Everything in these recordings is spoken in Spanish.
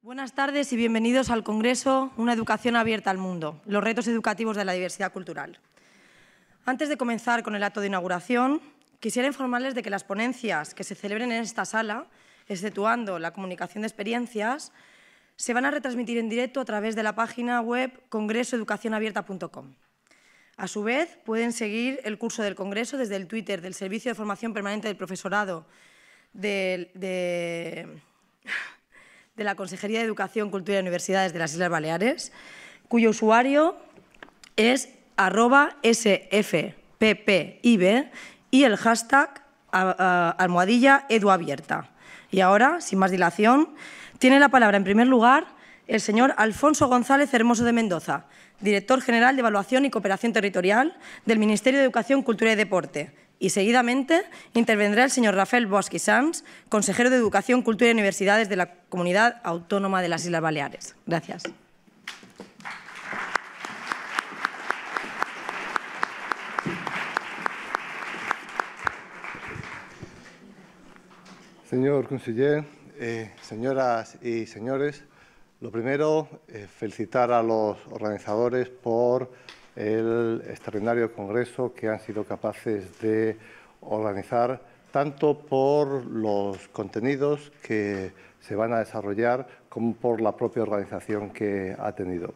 Buenas tardes y bienvenidos al Congreso Una educación abierta al mundo, los retos educativos de la diversidad cultural. Antes de comenzar con el acto de inauguración, quisiera informarles de que las ponencias que se celebren en esta sala, exceptuando la comunicación de experiencias, se van a retransmitir en directo a través de la página web congresoeducacionabierta.com. A su vez, pueden seguir el curso del Congreso desde el Twitter del Servicio de Formación Permanente del Profesorado de la Consejería de Educación, Cultura y Universidades de las Islas Baleares, cuyo usuario es @sfppib y el hashtag #eduabierta. Y ahora, sin más dilación, tiene la palabra en primer lugar el señor Alfonso González Hermoso de Mendoza, Director General de Evaluación y Cooperación Territorial del Ministerio de Educación, Cultura y Deporte. Y seguidamente intervendrá el señor Rafael Bosch i Sans, consejero de Educación, Cultura y Universidades de la Comunidad Autónoma de las Islas Baleares. Gracias. Señor conseller, señoras y señores, lo primero, felicitar a los organizadores por el extraordinario congreso que han sido capaces de organizar, tanto por los contenidos que se van a desarrollar como por la propia organización que ha tenido.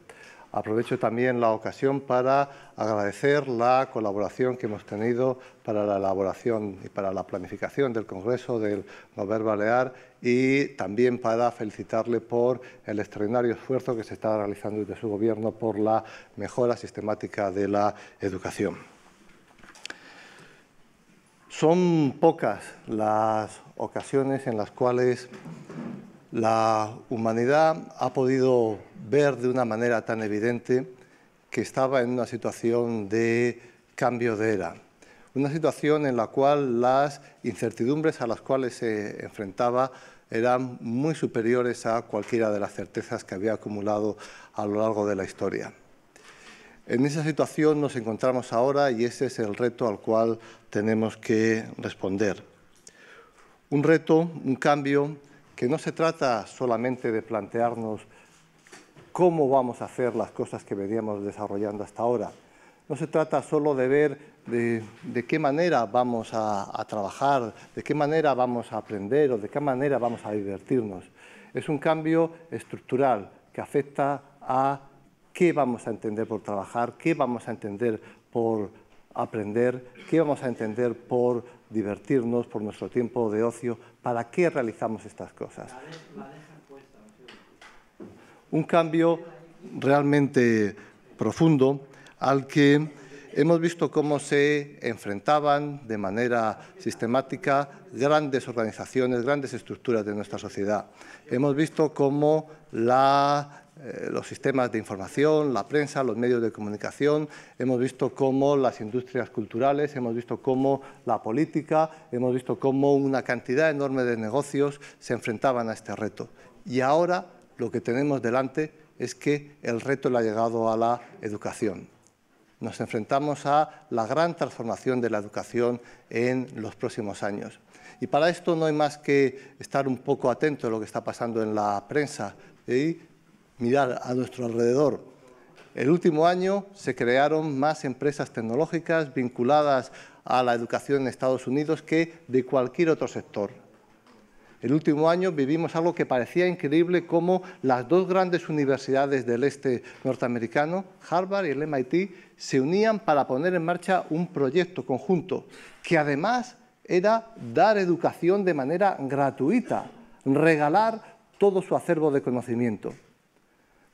Aprovecho también la ocasión para agradecer la colaboración que hemos tenido para la elaboración y para la planificación del Congreso del Govern Balear y también para felicitarle por el extraordinario esfuerzo que se está realizando desde su Gobierno por la mejora sistemática de la educación. Son pocas las ocasiones en las cuales la humanidad ha podido ver de una manera tan evidente que estaba en una situación de cambio de era, una situación en la cual las incertidumbres a las cuales se enfrentaba eran muy superiores a cualquiera de las certezas que había acumulado a lo largo de la historia. En esa situación nos encontramos ahora y ese es el reto al cual tenemos que responder. Un reto, un cambio que no se trata solamente de plantearnos cómo vamos a hacer las cosas que veníamos desarrollando hasta ahora. No se trata solo de ver de qué manera vamos a trabajar, de qué manera vamos a aprender o de qué manera vamos a divertirnos. Es un cambio estructural que afecta a qué vamos a entender por trabajar, qué vamos a entender por aprender, qué vamos a entender por divertirnos, por nuestro tiempo de ocio, para qué realizamos estas cosas. Un cambio realmente profundo al que hemos visto cómo se enfrentaban de manera sistemática grandes organizaciones, grandes estructuras de nuestra sociedad. Hemos visto cómo los sistemas de información, la prensa, los medios de comunicación, hemos visto cómo las industrias culturales, hemos visto cómo la política, hemos visto cómo una cantidad enorme de negocios se enfrentaban a este reto. Y ahora lo que tenemos delante es que el reto le ha llegado a la educación. Nos enfrentamos a la gran transformación de la educación en los próximos años. Y para esto no hay más que estar un poco atento a lo que está pasando en la prensa y mirar a nuestro alrededor. El último año se crearon más empresas tecnológicas vinculadas a la educación en Estados Unidos que de cualquier otro sector. El último año vivimos algo que parecía increíble, como las dos grandes universidades del este norteamericano, Harvard y el MIT, se unían para poner en marcha un proyecto conjunto que además era dar educación de manera gratuita, regalar todo su acervo de conocimiento.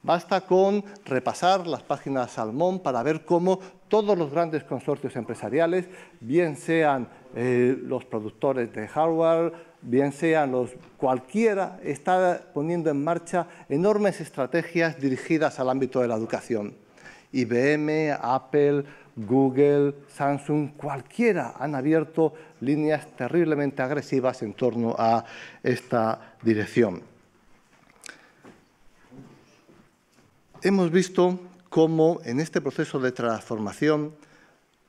Basta con repasar las páginas Salmón para ver cómo todos los grandes consorcios empresariales, bien sean los productores de hardware, bien sean cualquiera, está poniendo en marcha enormes estrategias dirigidas al ámbito de la educación. IBM, Apple, Google, Samsung, cualquiera han abierto líneas terriblemente agresivas en torno a esta dirección. Hemos visto cómo en este proceso de transformación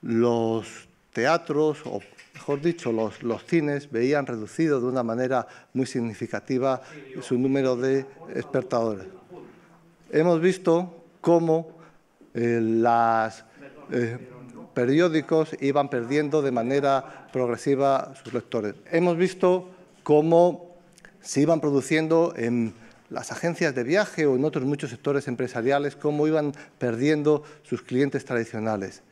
los teatros o, mejor dicho, los cines veían reducido de una manera muy significativa su número de espectadores. Hemos visto cómo los periódicos iban perdiendo de manera progresiva sus lectores. Hemos visto cómo se iban produciendo en las agencias de viaje o en otros muchos sectores empresariales, cómo iban perdiendo sus clientes tradicionales.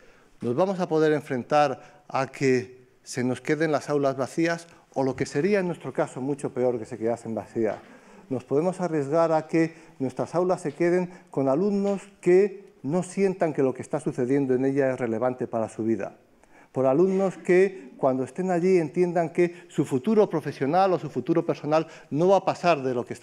¿Nos vamos a poder enfrentar a que se nos queden las aulas vacías o, lo que sería en nuestro caso mucho peor, que se quedasen vacías? Nos podemos arriesgar a que nuestras aulas se queden con alumnos que no sientan que lo que está sucediendo en ella es relevante para su vida. Por alumnos que, cuando estén allí, entiendan que su futuro profesional o su futuro personal no va a pasar de lo que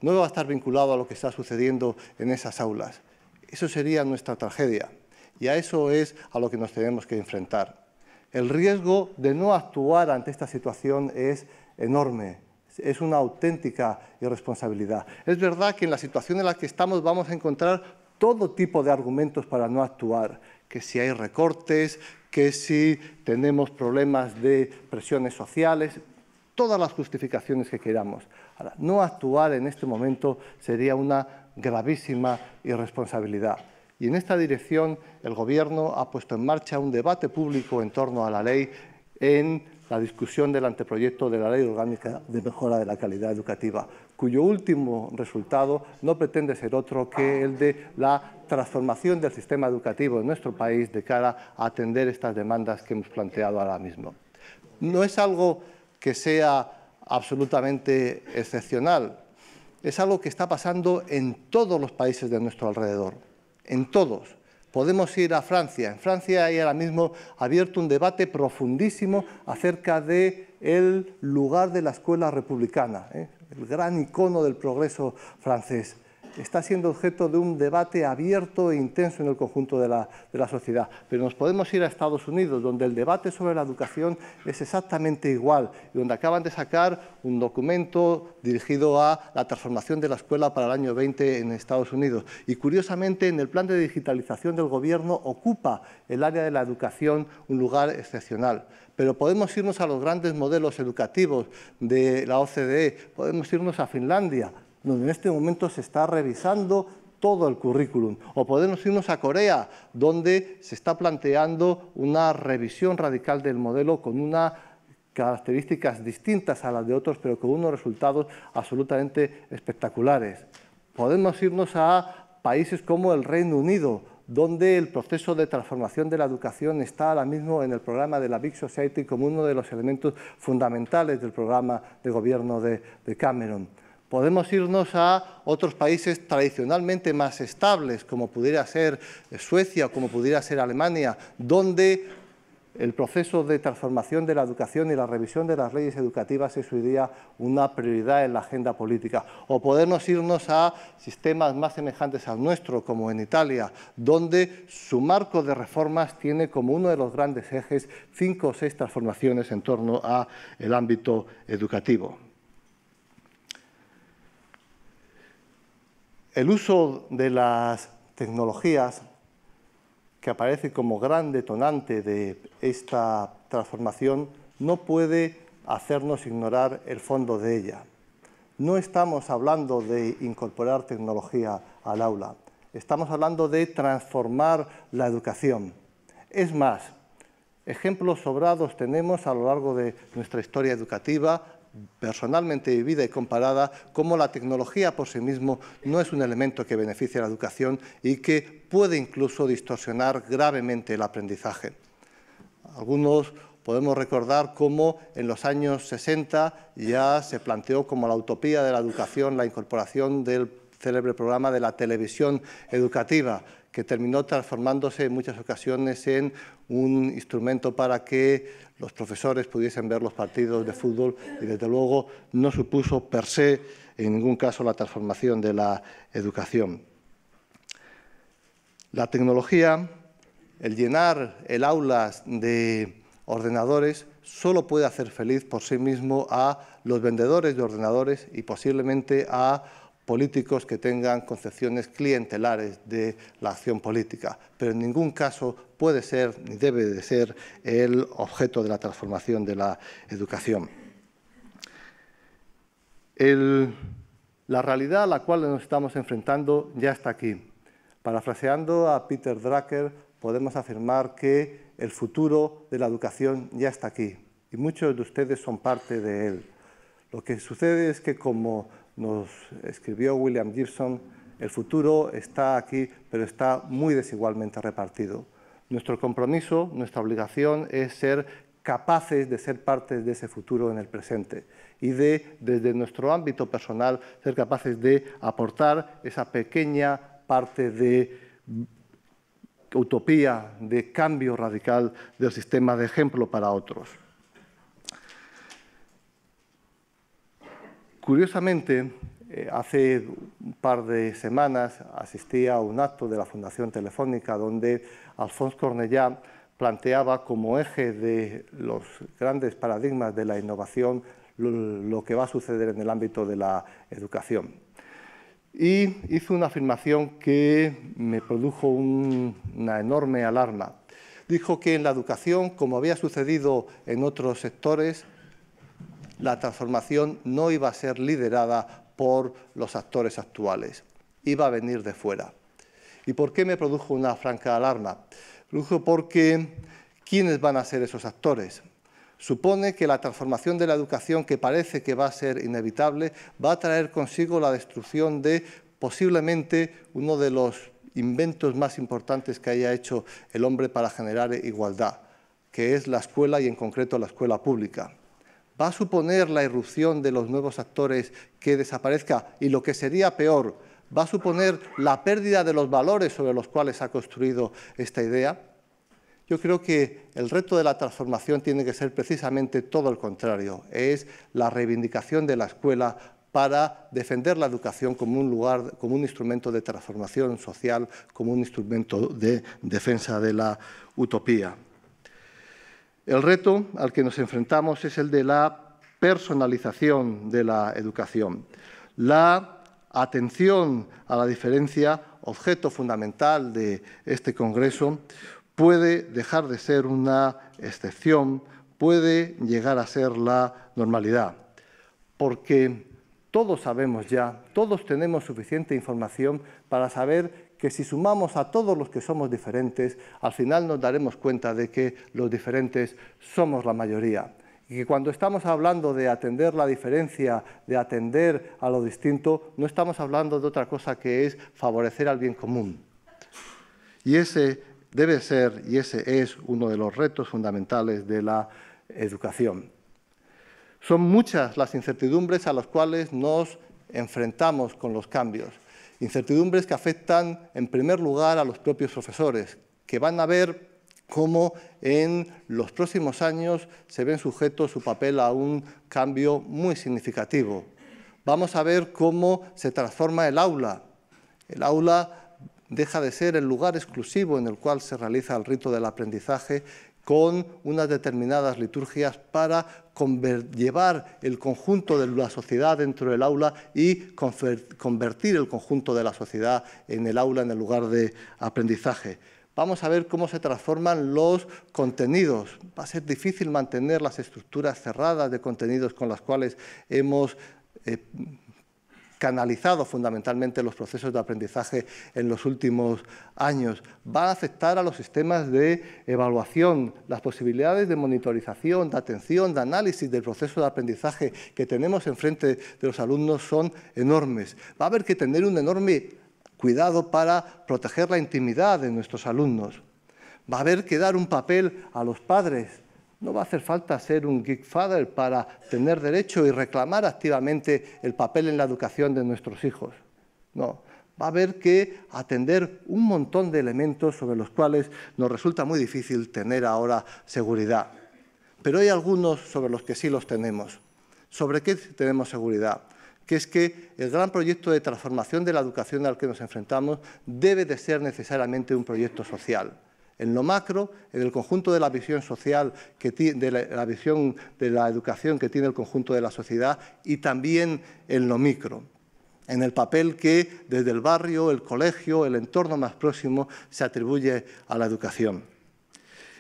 no va a estar vinculado a lo que está sucediendo en esas aulas. Eso sería nuestra tragedia, y a eso es a lo que nos tenemos que enfrentar. El riesgo de no actuar ante esta situación es enorme. Es una auténtica irresponsabilidad. Es verdad que en la situación en la que estamos vamos a encontrar todo tipo de argumentos para no actuar, que si hay recortes, que si tenemos problemas de presiones sociales, todas las justificaciones que queramos. Ahora, no actuar en este momento sería una gravísima irresponsabilidad. Y en esta dirección el Gobierno ha puesto en marcha un debate público en torno a la ley en la discusión del anteproyecto de la Ley Orgánica de Mejora de la Calidad Educativa, cuyo último resultado no pretende ser otro que el de la transformación del sistema educativo en nuestro país de cara a atender estas demandas que hemos planteado ahora mismo. No es algo que sea absolutamente excepcional, es algo que está pasando en todos los países de nuestro alrededor, en todos. Podemos ir a Francia. En Francia hay ahora mismo abierto un debate profundísimo acerca del lugar de la escuela republicana, el gran icono del progreso francés. Está siendo objeto de un debate abierto e intenso en el conjunto de la sociedad. Pero nos podemos ir a Estados Unidos, donde el debate sobre la educación es exactamente igual, y donde acaban de sacar un documento dirigido a la transformación de la escuela para el año 20 en Estados Unidos. Y, curiosamente, en el plan de digitalización del Gobierno ocupa el área de la educación un lugar excepcional. Pero podemos irnos a los grandes modelos educativos de la OCDE, podemos irnos a Finlandia, donde en este momento se está revisando todo el currículum. O podemos irnos a Corea, donde se está planteando una revisión radical del modelo con unas características distintas a las de otros, pero con unos resultados absolutamente espectaculares. Podemos irnos a países como el Reino Unido, donde el proceso de transformación de la educación está ahora mismo en el programa de la Big Society como uno de los elementos fundamentales del programa de gobierno de Cameron. Podemos irnos a otros países tradicionalmente más estables, como pudiera ser Suecia o como pudiera ser Alemania, donde el proceso de transformación de la educación y la revisión de las leyes educativas es hoy día una prioridad en la agenda política. O podemos irnos a sistemas más semejantes al nuestro, como en Italia, donde su marco de reformas tiene como uno de los grandes ejes 5 o 6 transformaciones en torno al ámbito educativo. El uso de las tecnologías, que aparece como gran detonante de esta transformación, no puede hacernos ignorar el fondo de ella. No estamos hablando de incorporar tecnología al aula, estamos hablando de transformar la educación. Es más, ejemplos sobrados tenemos a lo largo de nuestra historia educativa, personalmente vivida y comparada, cómo la tecnología por sí mismo no es un elemento que beneficie a la educación y que puede incluso distorsionar gravemente el aprendizaje. Algunos podemos recordar cómo en los años 60 ya se planteó como la utopía de la educación la incorporación del célebre programa de la televisión educativa, que terminó transformándose en muchas ocasiones en un instrumento para que los profesores pudiesen ver los partidos de fútbol y, desde luego, no supuso per se, en ningún caso, la transformación de la educación. La tecnología, el llenar el aula de ordenadores, solo puede hacer feliz por sí mismo a los vendedores de ordenadores y posiblemente a políticos que tengan concepciones clientelares de la acción política, pero en ningún caso puede ser ni debe de ser el objeto de la transformación de la educación. La realidad a la cual nos estamos enfrentando ya está aquí. Parafraseando a Peter Drucker, podemos afirmar que el futuro de la educación ya está aquí y muchos de ustedes son parte de él. Lo que sucede es que, como nos escribió William Gibson, el futuro está aquí, pero está muy desigualmente repartido. Nuestro compromiso, nuestra obligación es ser capaces de ser parte de ese futuro en el presente y desde nuestro ámbito personal, ser capaces de aportar esa pequeña parte de utopía, de cambio radical del sistema, de ejemplo para otros. Curiosamente, hace un par de semanas asistí a un acto de la Fundación Telefónica donde Alphonse Cornellà planteaba como eje de los grandes paradigmas de la innovación lo que va a suceder en el ámbito de la educación. Y hizo una afirmación que me produjo una enorme alarma. Dijo que en la educación, como había sucedido en otros sectores, la transformación no iba a ser liderada por los actores actuales, iba a venir de fuera. ¿Y por qué me produjo una franca alarma? Produjo porque ¿quiénes van a ser esos actores? Supone que la transformación de la educación, que parece que va a ser inevitable, va a traer consigo la destrucción de posiblemente uno de los inventos más importantes que haya hecho el hombre para generar igualdad, que es la escuela y en concreto la escuela pública. Va a suponer la irrupción de los nuevos actores que desaparezca y, lo que sería peor, va a suponer la pérdida de los valores sobre los cuales ha construido esta idea. Yo creo que el reto de la transformación tiene que ser precisamente todo el contrario, es la reivindicación de la escuela para defender la educación como un instrumento de transformación social, como un instrumento de defensa de la utopía. El reto al que nos enfrentamos es el de la personalización de la educación. La atención a la diferencia, objeto fundamental de este Congreso, puede dejar de ser una excepción, puede llegar a ser la normalidad, porque todos sabemos ya, todos tenemos suficiente información para saber que si sumamos a todos los que somos diferentes, al final nos daremos cuenta de que los diferentes somos la mayoría. Y que cuando estamos hablando de atender la diferencia, de atender a lo distinto, no estamos hablando de otra cosa que es favorecer al bien común. Y ese debe ser, y ese es uno de los retos fundamentales de la educación. Son muchas las incertidumbres a las cuales nos enfrentamos con los cambios. Incertidumbres que afectan, en primer lugar, a los propios profesores, que van a ver cómo en los próximos años se ven sujetos su papel a un cambio muy significativo. Vamos a ver cómo se transforma el aula. El aula deja de ser el lugar exclusivo en el cual se realiza el rito del aprendizaje, con unas determinadas liturgias para llevar el conjunto de la sociedad dentro del aula y convertir el conjunto de la sociedad en el aula, en el lugar de aprendizaje. Vamos a ver cómo se transforman los contenidos. Va a ser difícil mantener las estructuras cerradas de contenidos con las cuales hemos canalizado fundamentalmente los procesos de aprendizaje en los últimos años. Va a afectar a los sistemas de evaluación, las posibilidades de monitorización, de atención, de análisis del proceso de aprendizaje que tenemos enfrente de los alumnos son enormes. Va a haber que tener un enorme cuidado para proteger la intimidad de nuestros alumnos. Va a haber que dar un papel a los padres. No va a hacer falta ser un geek father para tener derecho y reclamar activamente el papel en la educación de nuestros hijos. No, va a haber que atender un montón de elementos sobre los cuales nos resulta muy difícil tener ahora seguridad. Pero hay algunos sobre los que sí los tenemos. ¿Sobre qué tenemos seguridad? Que es que el gran proyecto de transformación de la educación al que nos enfrentamos debe de ser necesariamente un proyecto social. En lo macro, en el conjunto de la visión social, de la visión de la educación que tiene el conjunto de la sociedad, y también en lo micro. en el papel que desde el barrio, el colegio, el entorno más próximo se atribuye a la educación.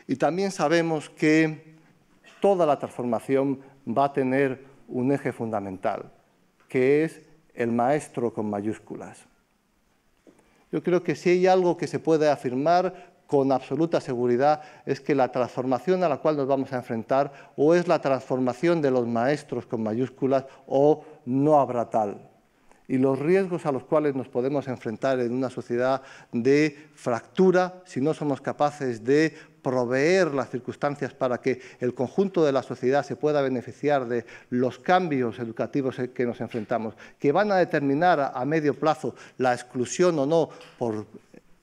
Y también sabemos que toda la transformación va a tener un eje fundamental, que es el maestro con mayúsculas. Yo creo que si hay algo que se puede afirmar con absoluta seguridad es que la transformación a la cual nos vamos a enfrentar o es la transformación de los maestros con mayúsculas o no habrá tal. Y los riesgos a los cuales nos podemos enfrentar en una sociedad de fractura, si no somos capaces de proveer las circunstancias para que el conjunto de la sociedad se pueda beneficiar de los cambios educativos que nos enfrentamos, que van a determinar a medio plazo la exclusión o no por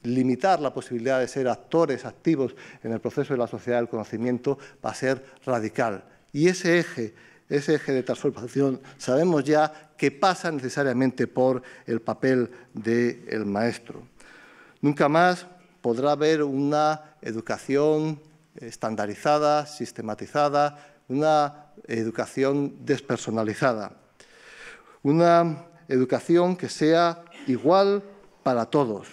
limitar la posibilidad de ser actores activos en el proceso de la sociedad del conocimiento, va a ser radical. Y ese eje de transformación sabemos ya que pasa necesariamente por el papel del maestro. Nunca más podrá haber una educación estandarizada, sistematizada, una educación despersonalizada, una educación que sea igual para todos,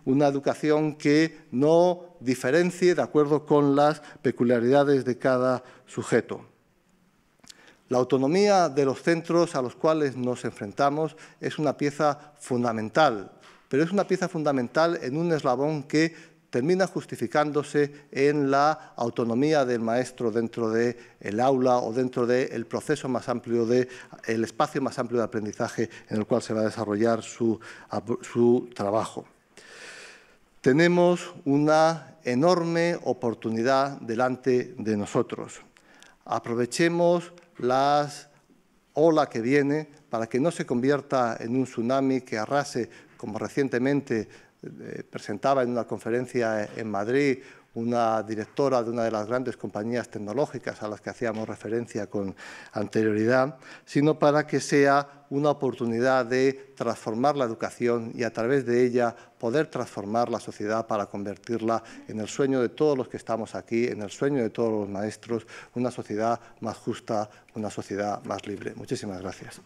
una educación que no diferencie de acuerdo con las peculiaridades de cada sujeto. La autonomía de los centros a los cuales nos enfrentamos es una pieza fundamental, pero es una pieza fundamental en un eslabón que termina justificándose en la autonomía del maestro dentro del aula o dentro del proceso más amplio, el espacio más amplio de aprendizaje en el cual se va a desarrollar su trabajo. Tenemos una enorme oportunidad delante de nosotros. Aprovechemos la ola que viene para que no se convierta en un tsunami que arrase, como recientemente presentaba en una conferencia en Madrid una directora de una de las grandes compañías tecnológicas a las que hacíamos referencia con anterioridad, sino para que sea una oportunidad de transformar la educación y a través de ella poder transformar la sociedad para convertirla en el sueño de todos los que estamos aquí, en el sueño de todos los maestros, una sociedad más justa, una sociedad más libre. Muchísimas gracias.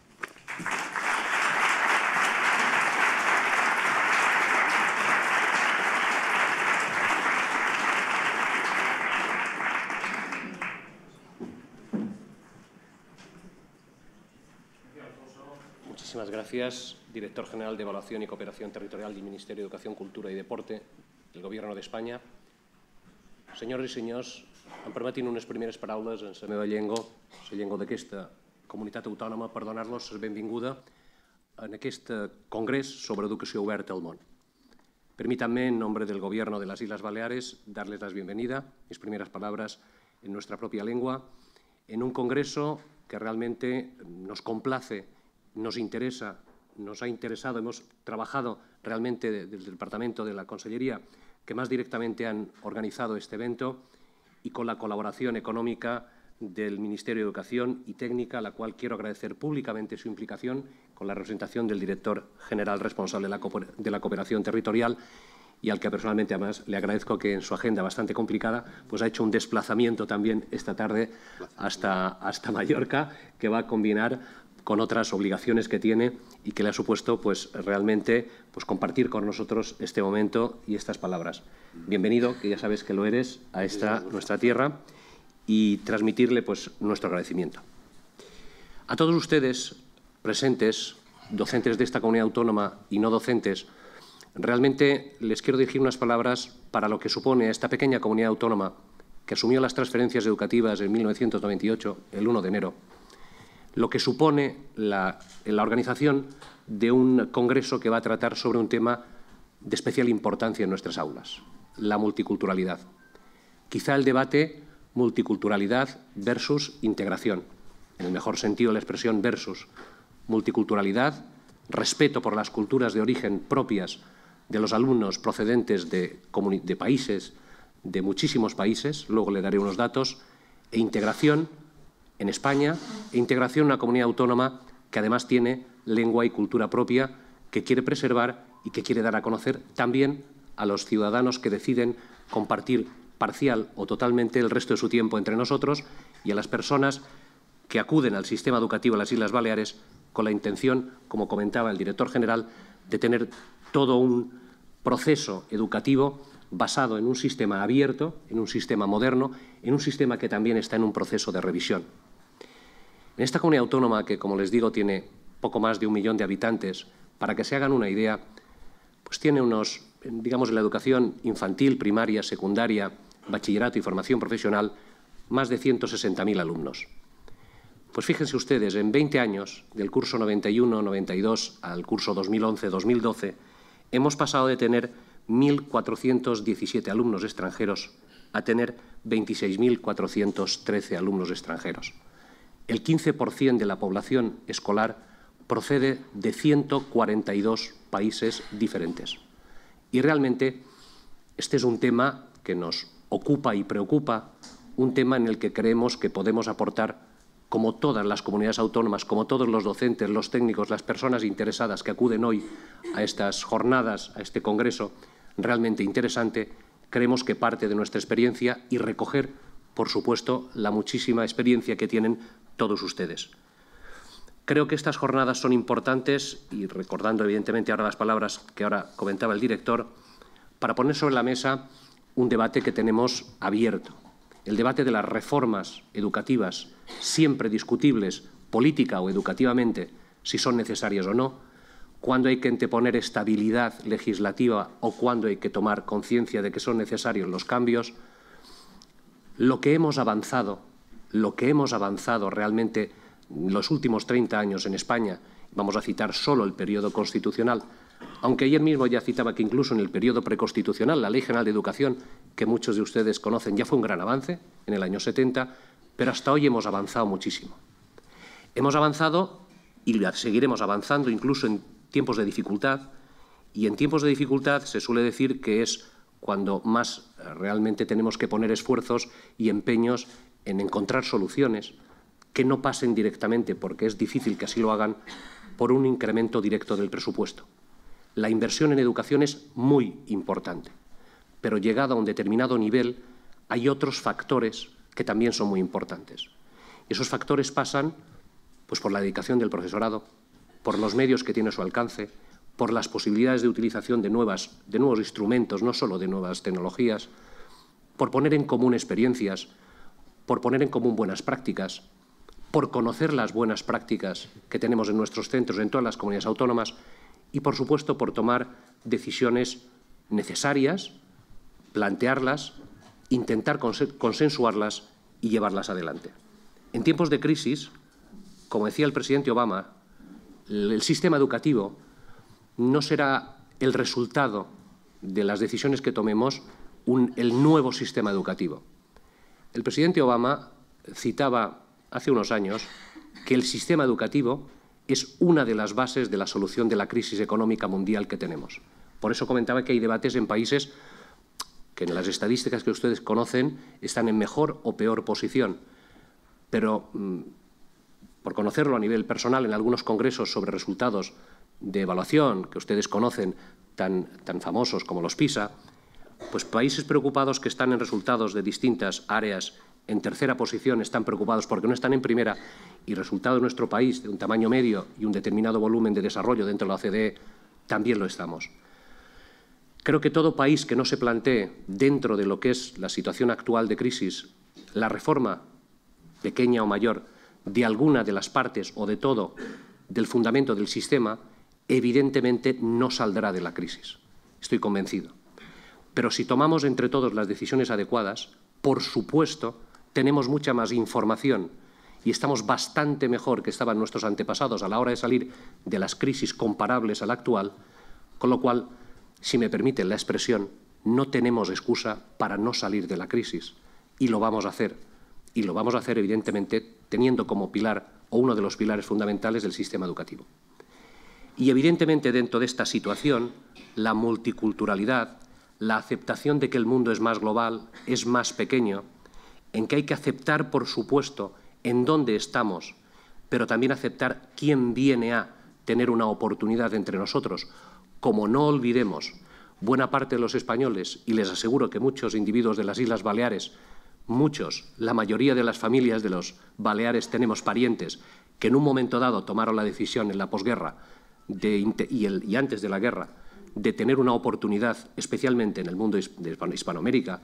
Muchísimas gracias, Director General de Evaluación y Cooperación Territorial del Ministerio de Educación, Cultura i Deporte del Govern d'Espanya. Senyores i senyors, em permetin unes primeres paraules en la meva llengua, la llengua d'aquesta comunitat autònoma, per donar-los la benvinguda en aquest congrés sobre educació oberta al món. Permítanme, en nombre del Gobierno de las Islas Baleares, darles la bienvenida, mis primeras palabras en nuestra propia lengua, en un congreso que realmente nos complace, nos interesa, nos ha interesado, hemos trabajado realmente desde el Departamento de la Consellería que más directamente han organizado este evento y con la colaboración económica del Ministerio de Educación y Técnica, a la cual quiero agradecer públicamente su implicación con la representación del Director General responsable de la Cooperación Territorial y al que personalmente además le agradezco que en su agenda bastante complicada pues ha hecho un desplazamiento también esta tarde hasta Mallorca, que va a combinar con otras obligaciones que tiene y que le ha supuesto pues realmente pues compartir con nosotros este momento y estas palabras. Bienvenido, que ya sabes que lo eres, a esta nuestra tierra, y transmitirle pues nuestro agradecimiento. A todos ustedes presentes, docentes de esta comunidad autónoma y no docentes, realmente les quiero dirigir unas palabras para lo que supone esta pequeña comunidad autónoma que asumió las transferencias educativas en 1998, el 1 de enero, lo que supone la organización de un congreso que va a tratar sobre un tema de especial importancia en nuestras aulas, la multiculturalidad. Quizá el debate multiculturalidad versus integración, en el mejor sentido de la expresión versus. Multiculturalidad, respeto por las culturas de origen propias de los alumnos procedentes de países, de muchísimos países, luego le daré unos datos, e integración en España, e integración en una comunidad autónoma que además tiene lengua y cultura propia que quiere preservar y que quiere dar a conocer también a los ciudadanos que deciden compartir parcial o totalmente el resto de su tiempo entre nosotros y a las personas que acuden al sistema educativo de las Islas Baleares con la intención, como comentaba el director general, de tener todo un proceso educativo basado en un sistema abierto, en un sistema moderno, en un sistema que también está en un proceso de revisión. En esta comunidad autónoma, que como les digo tiene poco más de 1 millón de habitantes, para que se hagan una idea, pues tiene unos, digamos, en la educación infantil, primaria, secundaria, bachillerato y formación profesional, más de 160.000 alumnos. Pues fíjense ustedes, en 20 años, del curso 91-92 al curso 2011-2012, hemos pasado de tener 1.417 alumnos extranjeros a tener 26.413 alumnos extranjeros. El 15% de la población escolar procede de 142 países diferentes. Y realmente este es un tema que nos ocupa y preocupa, un tema en el que creemos que podemos aportar, como todas las comunidades autónomas, como todos los docentes, los técnicos, las personas interesadas que acuden hoy a estas jornadas, a este congreso realmente interesante, creemos que parte de nuestra experiencia y recoger, por supuesto, la muchísima experiencia que tienen todos ustedes. Creo que estas jornadas son importantes y recordando evidentemente ahora las palabras que ahora comentaba el director, para poner sobre la mesa un debate que tenemos abierto. El debate de las reformas educativas, siempre discutibles, política o educativamente, si son necesarias o no, cuándo hay que anteponer estabilidad legislativa o cuándo hay que tomar conciencia de que son necesarios los cambios, lo que hemos avanzado realmente en los últimos 30 años en España, vamos a citar solo el periodo constitucional, aunque ayer mismo ya citaba que incluso en el periodo preconstitucional, la Ley General de Educación, que muchos de ustedes conocen, ya fue un gran avance en el año 70, pero hasta hoy hemos avanzado muchísimo. Hemos avanzado y seguiremos avanzando incluso en tiempos de dificultad, y en tiempos de dificultad se suele decir que es cuando más realmente tenemos que poner esfuerzos y empeños en encontrar soluciones que no pasen directamente, porque es difícil que así lo hagan, por un incremento directo del presupuesto. La inversión en educación es muy importante, pero llegado a un determinado nivel hay otros factores que también son muy importantes. Y esos factores pasan pues, por la dedicación del profesorado, por los medios que tiene a su alcance, por las posibilidades de utilización de nuevos instrumentos, no solo de nuevas tecnologías, por poner en común experiencias, por poner en común buenas prácticas, por conocer las buenas prácticas que tenemos en nuestros centros, en todas las comunidades autónomas, y, por supuesto, por tomar decisiones necesarias, plantearlas, intentar consensuarlas y llevarlas adelante. En tiempos de crisis, como decía el presidente Obama, el sistema educativo no será el resultado de las decisiones que tomemos el nuevo sistema educativo. El presidente Obama citaba hace unos años que el sistema educativo es una de las bases de la solución de la crisis económica mundial que tenemos. Por eso comentaba que hay debates en países que en las estadísticas que ustedes conocen están en mejor o peor posición. Pero, por conocerlo a nivel personal, en algunos congresos sobre resultados de evaluación que ustedes conocen, tan famosos como los PISA, pues países preocupados que están en resultados de distintas áreas en tercera posición están preocupados porque no están en primera y resultado de nuestro país de un tamaño medio y un determinado volumen de desarrollo dentro de la OCDE también lo estamos. Creo que todo país que no se plantee dentro de lo que es la situación actual de crisis la reforma, pequeña o mayor, de alguna de las partes o de todo del fundamento del sistema, evidentemente no saldrá de la crisis. Estoy convencido. Pero si tomamos entre todos las decisiones adecuadas, por supuesto, tenemos mucha más información y estamos bastante mejor que estaban nuestros antepasados a la hora de salir de las crisis comparables a la actual, con lo cual, si me permiten la expresión, no tenemos excusa para no salir de la crisis y lo vamos a hacer. Y lo vamos a hacer, evidentemente, teniendo como pilar o uno de los pilares fundamentales del sistema educativo. Y, evidentemente, dentro de esta situación, la multiculturalidad, la aceptación de que el mundo es más global, es más pequeño, en que hay que aceptar, por supuesto, en dónde estamos, pero también aceptar quién viene a tener una oportunidad entre nosotros. Como no olvidemos, buena parte de los españoles, y les aseguro que muchos individuos de las Islas Baleares, la mayoría de las familias de los Baleares tenemos parientes que en un momento dado tomaron la decisión en la posguerra y antes de la guerra de tener una oportunidad, especialmente en el mundo de Hispanoamérica.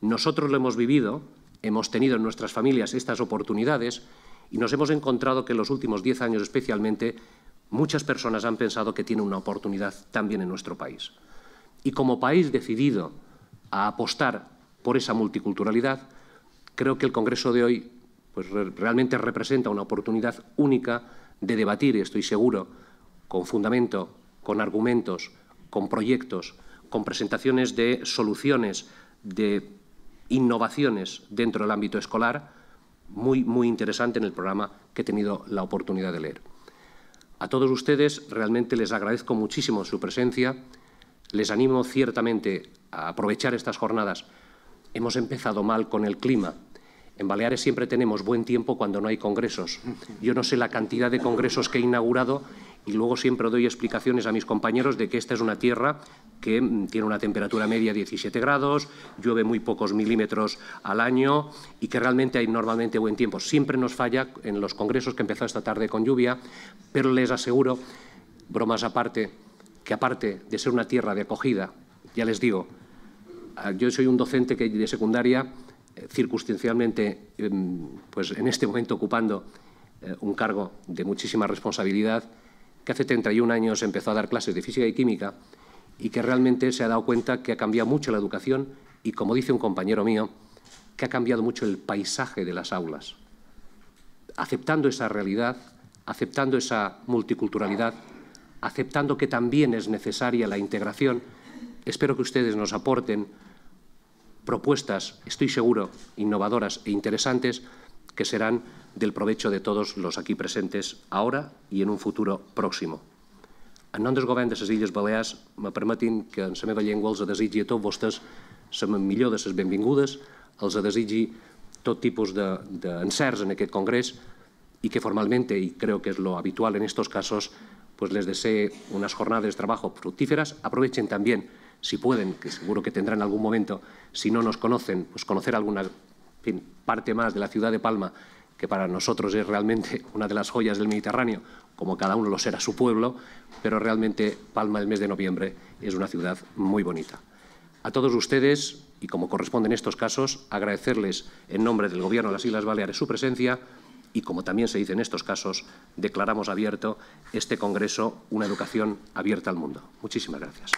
Nosotros lo hemos vivido, hemos tenido en nuestras familias estas oportunidades y nos hemos encontrado que en los últimos 10 años especialmente muchas personas han pensado que tienen una oportunidad también en nuestro país. Y como país decidido a apostar por esa multiculturalidad, creo que el Congreso de hoy pues, realmente representa una oportunidad única de debatir, y estoy seguro, con fundamento, con argumentos, con proyectos, con presentaciones de soluciones, de innovaciones dentro del ámbito escolar, muy interesante en el programa que he tenido la oportunidad de leer. A todos ustedes realmente les agradezco muchísimo su presencia, les animo ciertamente a aprovechar estas jornadas. Hemos empezado mal con el clima. En Baleares siempre tenemos buen tiempo cuando no hay congresos. Yo no sé la cantidad de congresos que he inaugurado y luego siempre doy explicaciones a mis compañeros de que esta es una tierra que tiene una temperatura media de 17 grados, llueve muy pocos milímetros al año y que realmente hay normalmente buen tiempo. Siempre nos falla en los congresos que empezó esta tarde con lluvia, pero les aseguro, bromas aparte, que aparte de ser una tierra de acogida, ya les digo, yo soy un docente de secundaria, circunstancialmente, pues en este momento ocupando un cargo de muchísima responsabilidad, que hace 31 años empezó a dar clases de física y química y que realmente se ha dado cuenta que ha cambiado mucho la educación y, como dice un compañero mío, que ha cambiado mucho el paisaje de las aulas. Aceptando esa realidad, aceptando esa multiculturalidad, aceptando que también es necesaria la integración, espero que ustedes nos aporten propuestas, estoy seguro, innovadoras e interesantes, que serán del provecho de todos los aquí presentes ahora i en un futuro pròxim. En nom del govern de les Illes Balears, me permetin que en la meva llengua els desitgi a tots vostès la millor de les benvingudes, els desitgi tot tipus d'encerts en aquest congrés y que formalmente, y creo que es lo habitual en estos casos, pues les desee unas jornadas de trabajo fructíferas. Aprovechen también, si pueden, que seguro que tendrán en algún momento, si no nos conocen, pues conocer alguna parte más de la ciudad de Palma, que para nosotros es realmente una de las joyas del Mediterráneo, como cada uno lo será su pueblo, pero realmente Palma el mes de noviembre es una ciudad muy bonita. A todos ustedes, y como corresponde en estos casos, agradecerles en nombre del Gobierno de las Islas Baleares su presencia y, como también se dice en estos casos, declaramos abierto este Congreso, una educación abierta al mundo. Muchísimas gracias.